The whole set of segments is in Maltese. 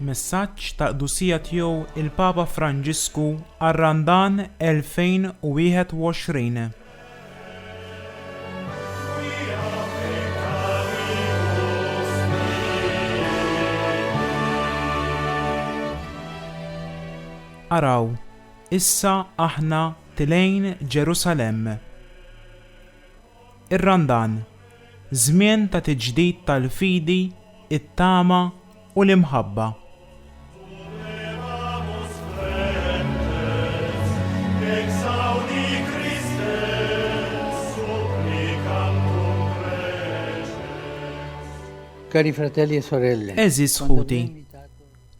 Messaġġ ta' qdusija tiegħu il-Papa Franġisku għar-Randan 2021. Araw, issa aħna tilejn Ġerusalemme. Ir-Randan, żmien ta' tiġdid tal-fidi, it-tama u l-imħabba. Cari fratelli e sorelle, Eżis ħuti,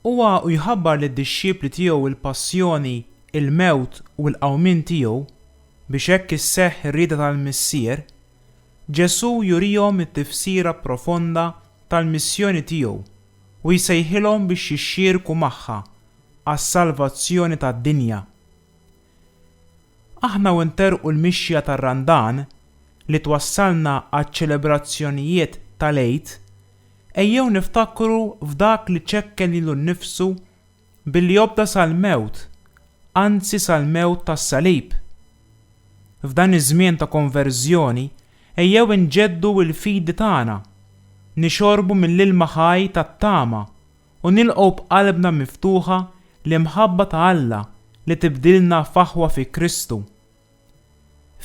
huwa jħabbar lid-dixxiepli tiegħu il-passjoni, il-mewt u l-qawmien tiegħu biex hekk isseħħ ir-rieda tal-Missier, Ġesu jurihom it-tifsira profonda tal-missjoni tiegħu u jsejħilhom biex jixxierku magħha għas-salvazzjoni tad-dinja. Aħna nterqu l-mixja tar-Randan li twassalna għaċ-ċelebrazzjonijiet tal-Għid, ejjew niftakru f'dak li ċekkel lilu nnifsu billi jobda sal-mewt, anzi sal-mewt tas-salib. F'dan iż-żmien ta' konverżjoni ejjew inġeddu l-fidi tagħna, nixorbu mill-ilma ħaj tat-tama u nilqgħu b'qalbna miftuħa l-imħabba ta' Alla li tibdilna f'aħwa fi Kristu.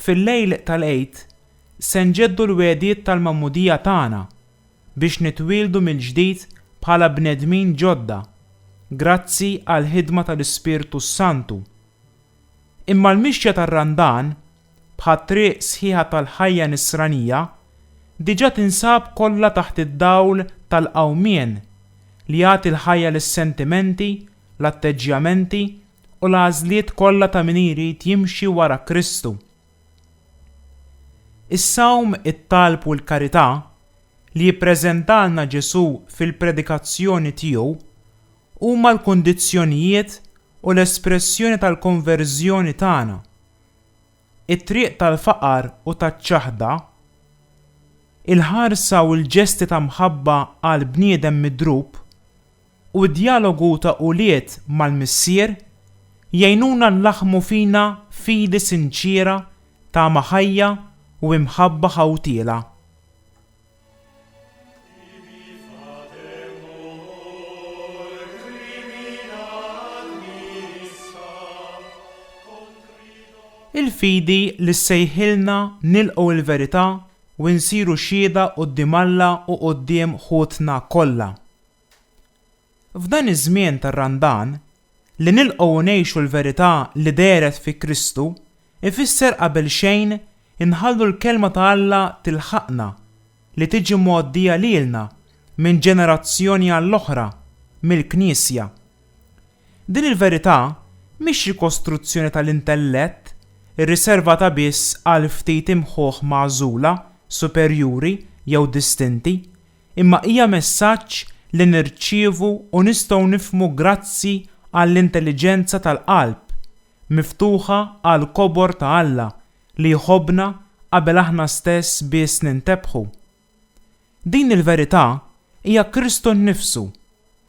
Fil-lejl tal-Għid se nġeddu l-wegħdiet tal-Magħmudija tagħna biex nitwildu mill-ġdid bħala bnedmin ġodda, grazzi għal ħidma tal-Ispirtu Santu. Imma l-mixja tar-Randan bħat triq sħiħa tal-ħajja nisranija diġà tinsab kollha taħt id-dawl tal-qawmien li jagħti l-ħajja lis-sentimenti, l-atteġġjamenti u l-għażliet kollha ta' min irid jimxi wara Kristu. Is-sawm, it-talb u l-karità li jippreżentalna Ġesu fil-predikazzjoni tiegħu huma l-kundizzjonijiet u l-espressjoni tal-konverżjoni tagħna. It-triq tal-faqar u taċ-ċaħda, il-ħarsa u l-ġesti ta' mħabba għal bniedem midrub u d-dialogu ta' uliet mal-Missier jgħinuna nlaħmu fina fidi sinċira ta' maħajja u imħabba ħawtiela. Il-fidi li sejħilna nilqgħu l-verità u nsiru xhieda quddiem Alla u quddiem ħutna kollha. F'dan iż-żmien tar-Randan li nilqgħu ngħixu l-verità li deret fi Kristu ifisser qabel xejn inħallu l-kelma ta' Alla tilħaqna li tiġi mgħoddija lilna minn ġenerazzjoni għall-oħra mill-Knisja. Din il-verità mhix rikostruzzjoni tal-intellett irriservata biss għal ftit imħuħ magħżula, superjuri jew distinti, imma hija messaġġ li nirċievu u nistgħu nifhmu grazzi għall-intelliġenza tal-qalb, miftuħa għal kobor ta' Alla li jħobbna qabel aħna stess biss nintebħu. Din il-verità hija Kristu nnifsu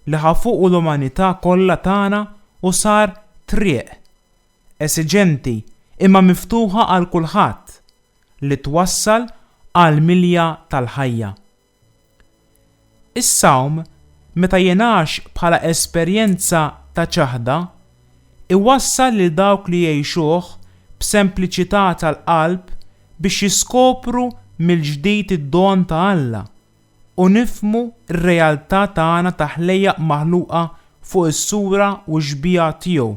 li ħafuq l-umanità kollha tagħna u sar triq esiġenti imma miftuħa għal kulħadd li twassal għal milja tal-ħajja. Is-sawm meta jingħax bħala esperjenza ta' ċaħda iwassal lil dawk li jgħixuh b'sempliċità tal-qalb biex jiskopru mill-ġdid id-don ta' Alla u nifhmu r-realtà tagħna ta' ħlejjaq maħluqa fuq is-sura u xbija tiegħu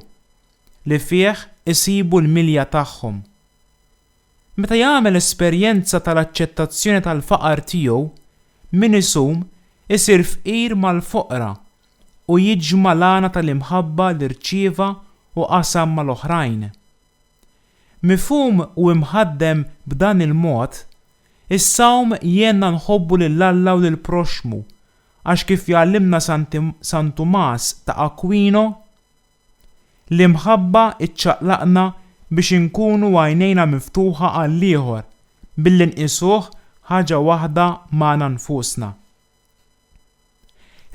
li fih isibu l-milja tagħhom. Meta jagħmel esperjenza tal-aċċettazzjoni tal-faqar tiegħu, min isum isir fqir mal-foqra u jiġma l-għana tal-imħabba li rċieva u qasam mal-oħrajn. Mifhum u imħaddem b'dan il-mod, is-sawm jenna nħobbu lil Alla u lil proxmu għax kif jgħallimna San Tumas ta' Aquino l-imħabba iċċaqlaqna biex inkunu għajnejna miftuħa għall-ieħor billi nqisuh ħaġa waħda magħna nfusna.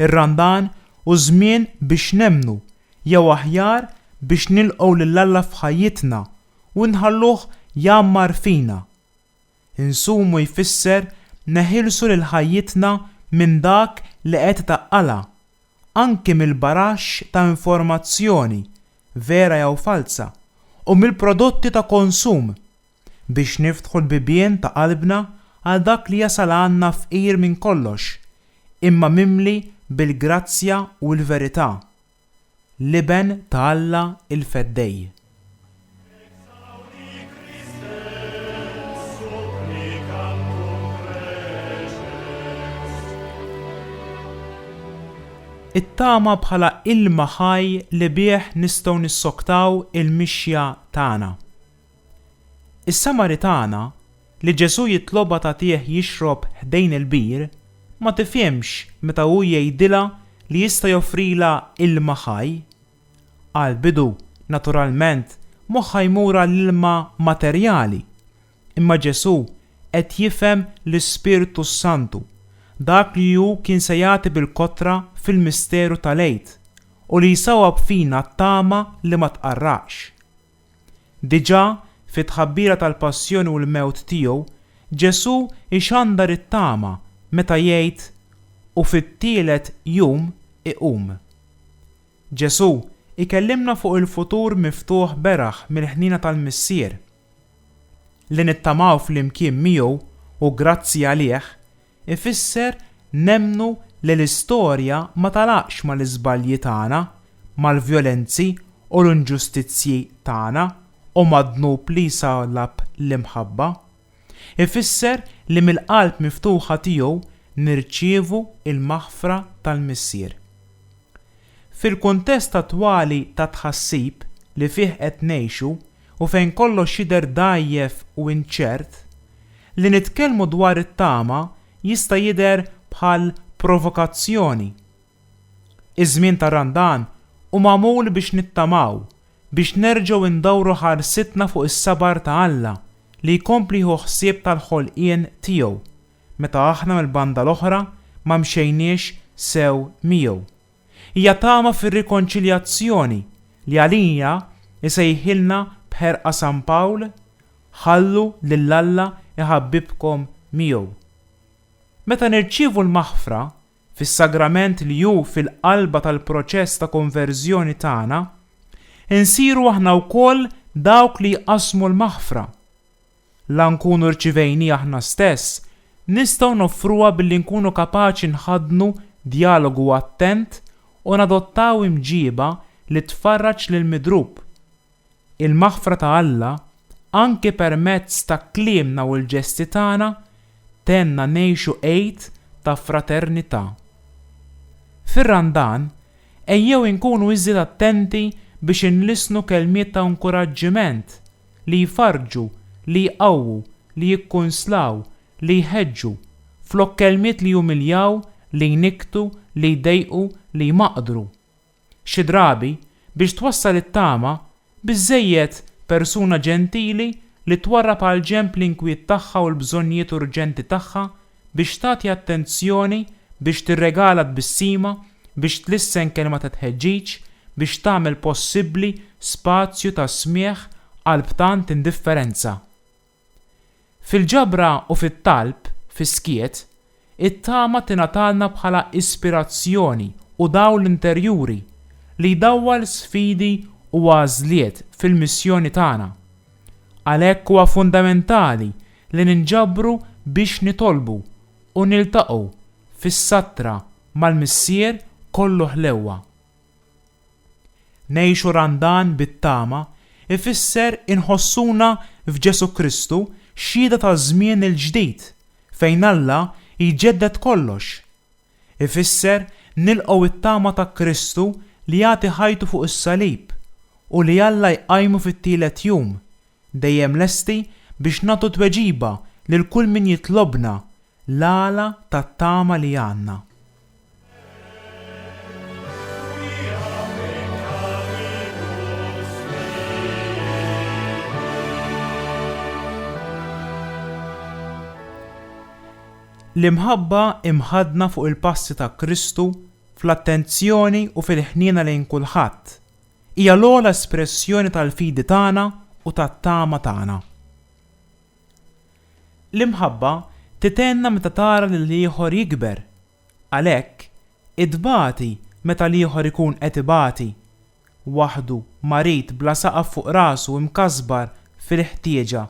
Ir-Randan u żmien biex nemnu jew aħjar biex nilqgħu lil Alla f'ħajjitna u nħalluh jammar fina. Insumu jfisser neħilsu lil ħajjitna minn dak li qed taqqala, anke mill-baraxx ta' informazzjoni vera jew falsa u mill-prodotti ta' konsum biex niftħu l-bibien ta' qalbna għal dak li jasal għandna fqir minn kollox, imma mimli bil-grazzja u l-verità. Liben ta' Alla il-feddej. It-tama bħala ilma ħaj li bih nistgħu nissoktaw il-mixja tagħna. Is-Samaritana li Ġesu jitloba tagħtih jixrob ħdejn il-bir ma tifhimx meta hu jgħidilha li jista' joffrilha ilma ħaj. Għal bidu naturalment moħħha jmura l-ilma materjali, imma Ġesu qed jifhem l-Ispiritu Santu, dak li hu kien se jagħti bil-kotra fil-misteru tal-għid u li jsawab fina t-tama li ma tqarraqx. Diġà fit-tħabbira tal-passjoni u l-mewt tiegħu, Ġesu ixandar it-tama meta jgħid u fit-tielet jum iqum. Ġesu ikellimna fuq il-futur miftuħ beraħ mill-ħnina tal-missier li nittamaw fl-imkien miegħu u grazzi għalih ifisser nemnu li l-istorja ma talaqx mal-iżbalji tagħna, mal-vjolenzi u l-inġustizzji tagħna u mad-dnub li salab l-imħabba. Ifisser li mill-qalb miftuħa tiegħu nirċievu il-maħfra tal-missier. Fil-kuntest attwali ta' tħassib li fih qed ngħixu u fejn kollox jidher dgħajjef u inċert, li nitkellmu dwar it-tama jista' jidher bħal provokazzjoni. Iż-żmien ta' Randan u magħmul biex nittamaw, biex nerġgħu ndawru ħarsitna fuq is-sabar ta' Alla li jkompli jieħu ħsieb tal-ħolqien tiegħu, meta aħna mill-banda l-oħra ma mxejniex sew miegħu. Hija tama fir-rikonċiljazzjoni li għalija isejħilna b'ħerqa San Pawl, ħallu lil Alla iħabbibkom miegħu. Meta nirċievu l-maħfra fis-sagrament li hu fil-qalba tal-proċess ta' konverżjoni tagħna, insiru aħna wkoll dawk li jqasmu l-maħfra. La nkunu rċivejni aħna stess, nistgħu noffruha billi nkunu kapaċi nħadnu dialogu attent u nadottaw imġiba li tfarraġ lil midrub. Il-maħfra ta' Alla, anke permezz ta' kliemna u l-ġesti tagħna, tenna ngħixu għejd ta' fraternità. Fir-Randan ejjew inkunu iżjed attenti biex inlisnu kelmiet ta' inkoraġġiment li jfarġu, li jqawwu, li jikkunslaw, li jħeġġu, flok kelmiet li jumiljaw, li jniktu, li jdejqu, li jmaqdru. Xi drabi biex twassal it-tama biżżejjed persuna ġentili li twarrab għal ġenb l-inkwiet tagħha u l-bżonnijiet urġenti tagħha biex tagħti attenzjoni, biex tirregala tbissima, biex tlissen kelma ta' tħeġġiġ, biex tagħmel possibbli spazju ta' smieħ għal btant indifferenza. Fil-ġabra u fit-talb, fis-skiet, it-tama tingħatalna bħala ispirazzjoni u dawl interjuri li jdawwal sfidi u għażliet fil-missjoni tagħna. Għalhekk huwa fundamentali li ninġabru biex nitolbu u niltaqgħu fis-sattra mal-missier kollu ħlewwa. Ngħixu Randan bit-tama ifisser inħossuna f'Ġesu Kristu xhieda ta' żmien il-ġdid fejn Alla jġedded kollox. Ifisser nilqgħu it-tama ta' Kristu li jagħti ħajtu fuq is-salib u li Alla jqajmu fit-tielet jum, dejjem lesti biex nagħtu tweġiba lil kull min jitlobna l-għala tat-tama li għandna. L-imħabba imħadna fuq il-passi ta' Kristu fl-attenzjoni u fil-ħniena lejn kulħadd. Hija l-ogħla espressjoni tal-fidi tagħna u tat-tama tagħna. L-imħabba titenna meta tara lil ieħor jikber. Għalhekk idbati meta l-ieħor ikun qed ibati, waħdu marit bla saqaf fuq rasu imkasbar fil-ħtieġa.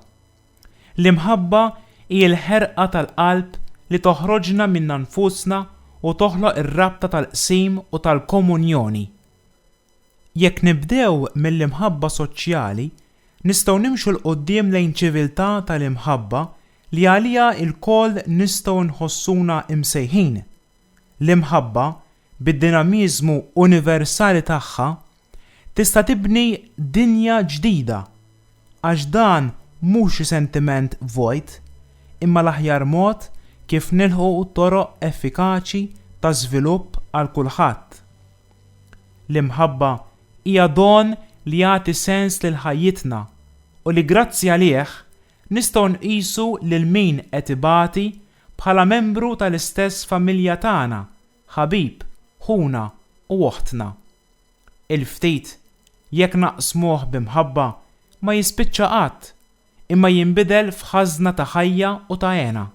L-imħabba hija l-ħerqa tal-qalb li toħroġna minn nfusna u toħloq ir-rabta tal-qsim u tal-komunjoni. Jekk nibdew mill-imħabba soċjali, nistgħu nimxu l-qudiem lejn ċiviltà tal-imħabba li għalija il-koll nistgħu nħossuna imsejħin. L-imħabba bid-dinamiżmu universali tagħha tista' tibni dinja ġdida, għax dan mhux sentiment vojt, imma l-aħjar mod kif nilħu toroq effikaċi ta' żvilupp għal kulħadd. L-imħabba hija don li jagħti sens lil ħajjitna u li grazzi għalih nistgħu nqisu lil min qed ibati bħala membru tal-istess familja tagħna, ħabib, ħuna u oħtna. Il-ftit jekk naqsmuh b'imħabba ma jispiċċa qatt, imma jinbidel f'ħażna ta' ħajja u ta' għena.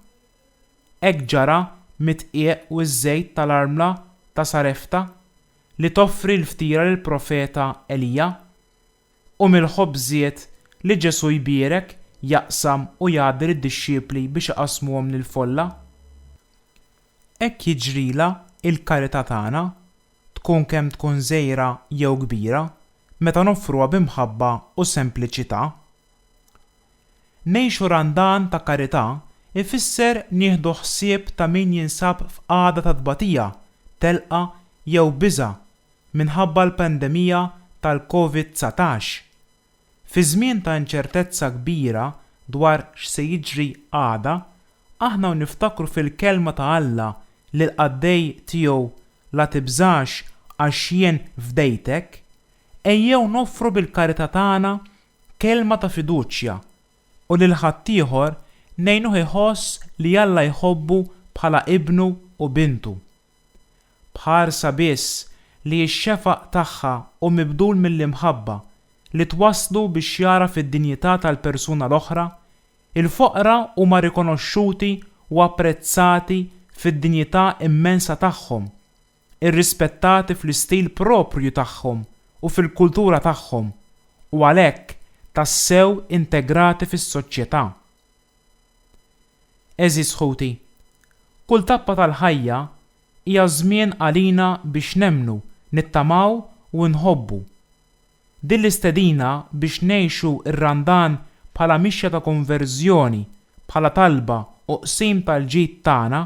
Hekk ġara mit-qiegħ u ż-żejt tal-armla ta' Sarefta li toffri l-ftira lill-profeta Elija u mill-ħobżiet li Ġesu jbierek jaqsam u jgħaddi lid-dixxiepli biex iqasmuhom lill-folla. Hekk jiġrila il-karità tagħna, tkun kemm tkun żgħira jew kbira, meta noffruha b'imħabba u sempliċità. Ngħixu randan ta' karità ifisser nieħdu ħsieb ta' min jinsab f'qagħda ta' tbatija, telqa jew biża' minħabba l-pandemija tal-COVID-19. Fi żmien ta' inċertezza kbira dwar x'se jiġri għada, aħna niftakru fil-kelma ta' Alla li l-qaddej tiegħu la tibżax għax jien fdejtek, ejjew noffru bil-karità tagħna kelma ta' fiduċja u lil ħaddieħor ngħinuh iħoss li Alla jħobbu bħala ibnu u bintu. Bħarsa biss li x-xefaq tagħha u mibdul mill-imħabba li twasslu biex jara fid-dinjità tal-persuna l-oħra, il-foqra huma rikonoxxuti u apprezzati fid-dinjità immensa tagħhom, irrispettati fl-istil proprju tagħhom u fil-kultura tagħhom u għalhekk tassew integrati fis-soċjetà. Eżis ħuti, kull tappa tal-ħajja hija żmien għalina biex nemnu, nittamaw u nħobbu. Din l-istedina biex ngħixu r-randan bħala mixja ta' konverżjoni, bħala talba u qsim tal-ġid tagħna,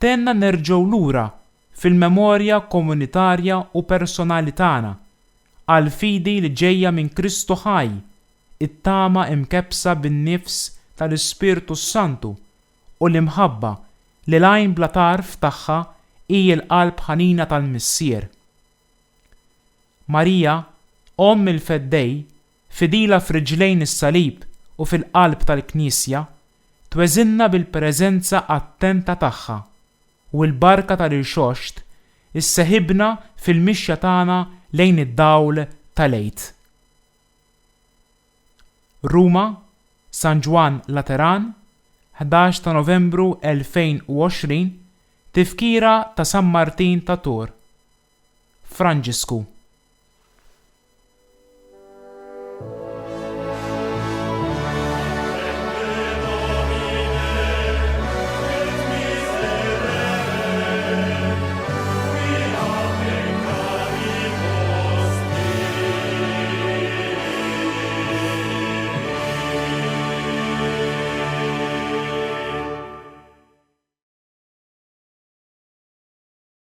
tenna nerġgħu lura fil-memorja komunitarja u personali tagħna għal fidi li ġejja minn Kristu ħaj, it-tama imkebsa bin-nifs tal-Ispirtu Santu u l-imħabba li l-għajn bla tarf tagħha hija l-qalb ħanina tal-Missier. Marija, Omm il-Feddej, fidila f'riġlejn is-salib u fil-qalb tal-Knisja, tweżinna bil-preżenza attenta tagħha u l-barka tal-irxoxt isseħibna fil-mixja tagħna lejn id-dawl tal-Għid. Ruma, San Ġwan Lateran, 11 ta' Novembru 2020, tifkira ta' San Martin ta' Tours. Franġisku.